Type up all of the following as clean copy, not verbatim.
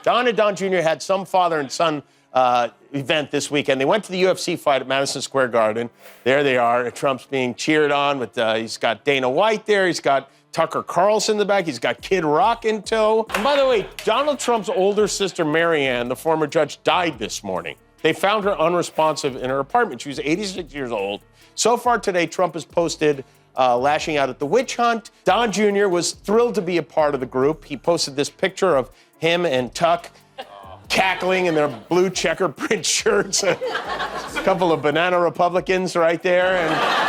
Don and Don Jr. had some father and son event this weekend. They went to the UFC fight at Madison Square Garden. There they are. Trump's being cheered on. With he's got Dana White there. He's got Tucker Carlson in the back. He's got Kid Rock in tow. And by the way, Donald Trump's older sister, Marianne, the former judge, died this morning. They found her unresponsive in her apartment. She was 86 years old. So far today, Trump has posted lashing out at the witch hunt. Don Jr. was thrilled to be a part of the group. He posted this picture of him and Tuck cackling in their blue checker print shirts. A couple of banana Republicans right there. And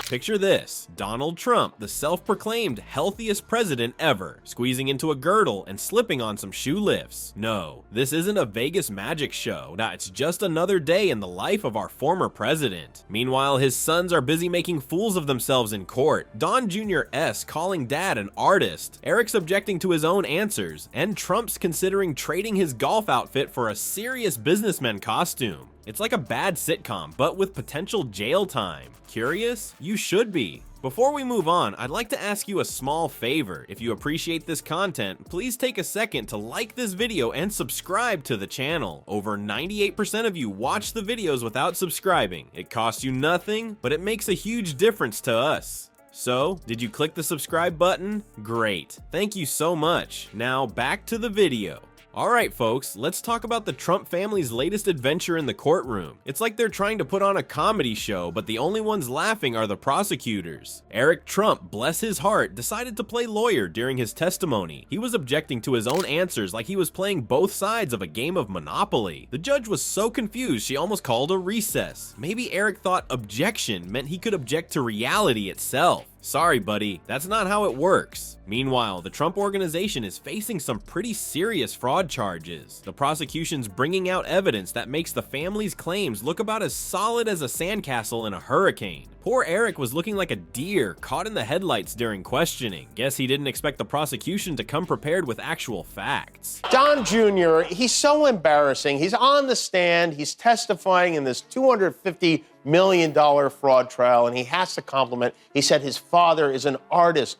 picture this: Donald Trump, the self-proclaimed healthiest president ever, squeezing into a girdle and slipping on some shoe lifts. No, this isn't a Vegas magic show. Nah, it's just another day in the life of our former president. Meanwhile, his sons are busy making fools of themselves in court. Don Jr.'s calling dad an artist, Eric's objecting to his own answers, and Trump's considering trading his golf outfit for a serious businessman costume. It's like a bad sitcom, but with potential jail time. Curious? You should be. Before we move on, I'd like to ask you a small favor. If you appreciate this content, please take a second to like this video and subscribe to the channel. Over 98% of you watch the videos without subscribing. It costs you nothing, but it makes a huge difference to us. So, did you click the subscribe button? Great. Thank you so much. Now back to the video. Alright folks, let's talk about the Trump family's latest adventure in the courtroom. It's like they're trying to put on a comedy show, but the only ones laughing are the prosecutors. Eric Trump, bless his heart, decided to play lawyer during his testimony. He was objecting to his own answers like he was playing both sides of a game of Monopoly. The judge was so confused she almost called a recess. Maybe Eric thought objection meant he could object to reality itself. Sorry, buddy, that's not how it works. Meanwhile, the Trump organization is facing some pretty serious fraud charges. The prosecution's bringing out evidence that makes the family's claims look about as solid as a sandcastle in a hurricane. Poor Eric was looking like a deer caught in the headlights during questioning. Guess he didn't expect the prosecution to come prepared with actual facts. Don Jr., he's so embarrassing. He's on the stand, he's testifying in this $250 million fraud trial, and he has to compliment. He said his father is an artist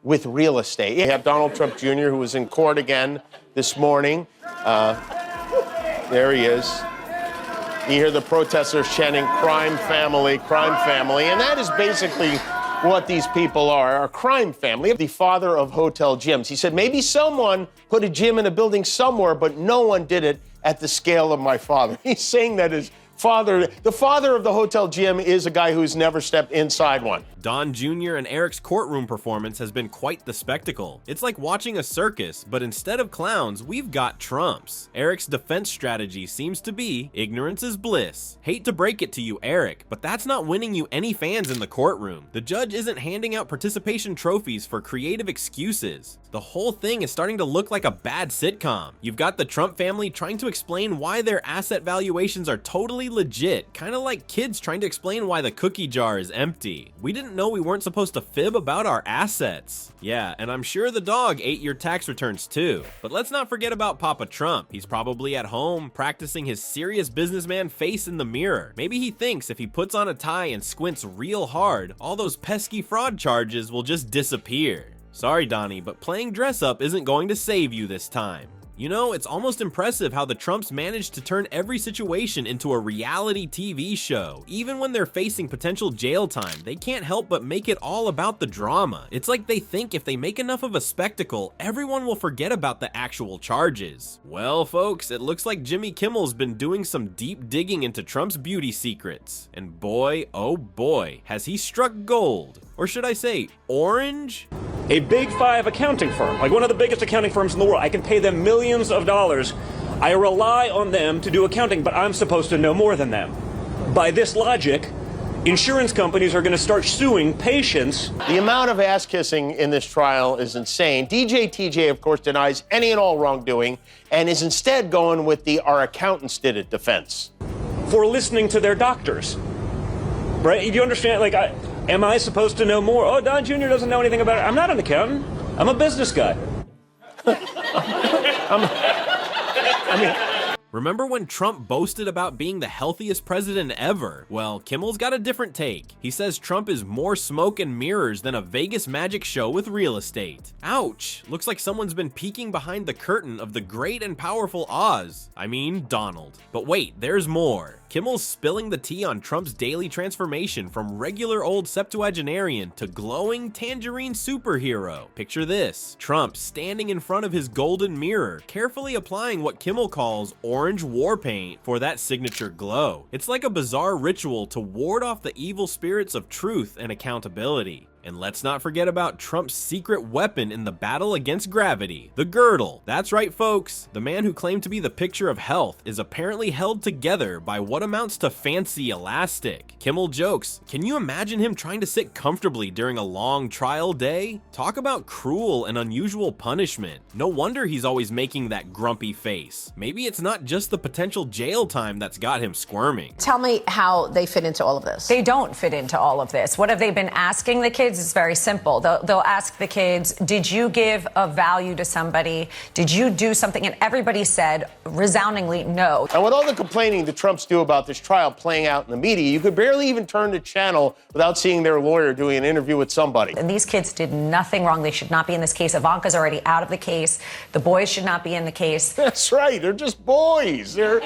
with real estate. You have Donald Trump Jr., who was in court again this morning. There he is. You hear the protesters chanting, crime family, and that is basically what these people are, a crime family. The father of hotel gyms. He said, maybe someone put a gym in a building somewhere, but no one did it at the scale of my father. He's saying that his father, the father of the hotel gym, is a guy who's never stepped inside one. Don Jr. and Eric's courtroom performance has been quite the spectacle. It's like watching a circus, but instead of clowns, we've got Trumps. Eric's defense strategy seems to be ignorance is bliss. Hate to break it to you, Eric, but that's not winning you any fans in the courtroom. The judge isn't handing out participation trophies for creative excuses. The whole thing is starting to look like a bad sitcom. You've got the Trump family trying to explain why their asset valuations are totally legit, kind of like kids trying to explain why the cookie jar is empty. We didn't know we weren't supposed to fib about our assets. Yeah, and I'm sure the dog ate your tax returns too. But let's not forget about Papa Trump. He's probably at home practicing his serious businessman face in the mirror. Maybe he thinks if he puts on a tie and squints real hard, all those pesky fraud charges will just disappear. Sorry, Donnie, but playing dress up isn't going to save you this time. You know, it's almost impressive how the Trumps managed to turn every situation into a reality TV show. Even when they're facing potential jail time, they can't help but make it all about the drama. It's like they think if they make enough of a spectacle, everyone will forget about the actual charges. Well, folks, it looks like Jimmy Kimmel's been doing some deep digging into Trump's beauty secrets. And boy, oh boy, has he struck gold. Or should I say, orange? A big five accounting firm, like one of the biggest accounting firms in the world. I can pay them millions of dollars. I rely on them to do accounting, but I'm supposed to know more than them. By this logic, insurance companies are going to start suing patients. The amount of ass-kissing in this trial is insane. DJ TJ, of course, denies any and all wrongdoing and is instead going with the "our accountants did it" defense. For listening to their doctors. Right? Do you understand? Like, am I supposed to know more? Oh, Don Jr. doesn't know anything about it. I'm not an accountant. I'm a business guy. Remember when Trump boasted about being the healthiest president ever? Well, Kimmel's got a different take. He says Trump is more smoke and mirrors than a Vegas magic show with real estate. Ouch! Looks like someone's been peeking behind the curtain of the great and powerful Oz. I mean, Donald. But wait, there's more. Kimmel's spilling the tea on Trump's daily transformation from regular old septuagenarian to glowing tangerine superhero. Picture this: Trump standing in front of his golden mirror, carefully applying what Kimmel calls orange war paint for that signature glow. It's like a bizarre ritual to ward off the evil spirits of truth and accountability. And let's not forget about Trump's secret weapon in the battle against gravity, the girdle. That's right, folks. The man who claimed to be the picture of health is apparently held together by what amounts to fancy elastic. Kimmel jokes, can you imagine him trying to sit comfortably during a long trial day? Talk about cruel and unusual punishment. No wonder he's always making that grumpy face. Maybe it's not just the potential jail time that's got him squirming. Tell me how they fit into all of this. They don't fit into all of this. What have they been asking the kids? It's very simple. They'll ask the kids, did you give a value to somebody? Did you do something? And everybody said resoundingly no. And with all the complaining the Trumps do about this trial playing out in the media, you could barely even turn the channel without seeing their lawyer doing an interview with somebody. And these kids did nothing wrong. They should not be in this case. Ivanka's already out of the case. The boys should not be in the case. That's right. They're just boys. They're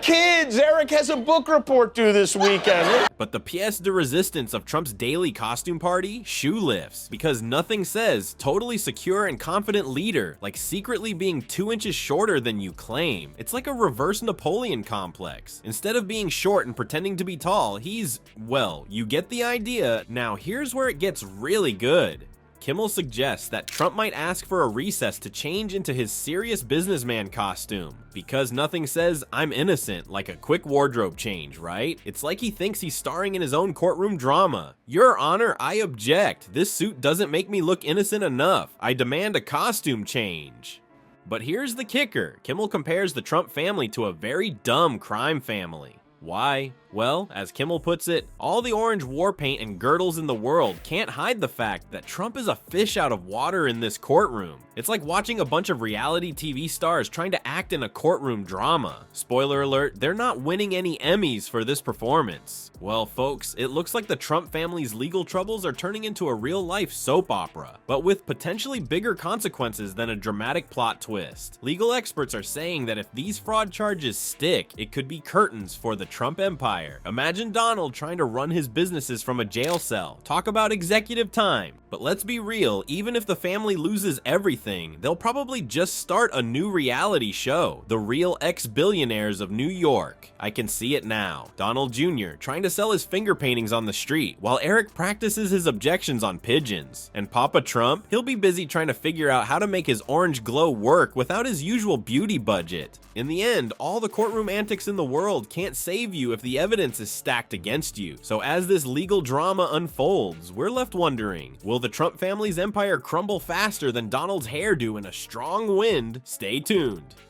kids. Eric has a book report due this weekend. But the pièce de resistance of Trump's daily costume party? Shoe lifts. Because nothing says totally secure and confident leader like secretly being 2 inches shorter than you claim. It's like a reverse Napoleon complex. Instead of being short and pretending to be tall, he's, well, you get the idea. Now here's where it gets really good. Kimmel suggests that Trump might ask for a recess to change into his serious businessman costume, because nothing says I'm innocent like a quick wardrobe change, right? It's like he thinks he's starring in his own courtroom drama. Your Honor, I object. This suit doesn't make me look innocent enough. I demand a costume change. But here's the kicker. Kimmel compares the Trump family to a very dumb crime family. Why? Well, as Kimmel puts it, all the orange war paint and girdles in the world can't hide the fact that Trump is a fish out of water in this courtroom. It's like watching a bunch of reality TV stars trying to act in a courtroom drama. Spoiler alert, they're not winning any Emmys for this performance. Well, folks, it looks like the Trump family's legal troubles are turning into a real-life soap opera, but with potentially bigger consequences than a dramatic plot twist. Legal experts are saying that if these fraud charges stick, it could be curtains for the Trump empire. Imagine Donald trying to run his businesses from a jail cell. Talk about executive time. But let's be real, even if the family loses everything, they'll probably just start a new reality show, The Real Ex-Billionaires of New York. I can see it now. Donald Jr. trying to sell his finger paintings on the street, while Eric practices his objections on pigeons. And Papa Trump, he'll be busy trying to figure out how to make his orange glow work without his usual beauty budget. In the end, all the courtroom antics in the world can't save you if the evidence is stacked against you. So as this legal drama unfolds, we're left wondering, will the Trump family's empire crumble faster than Donald's hairdo in a strong wind? Stay tuned.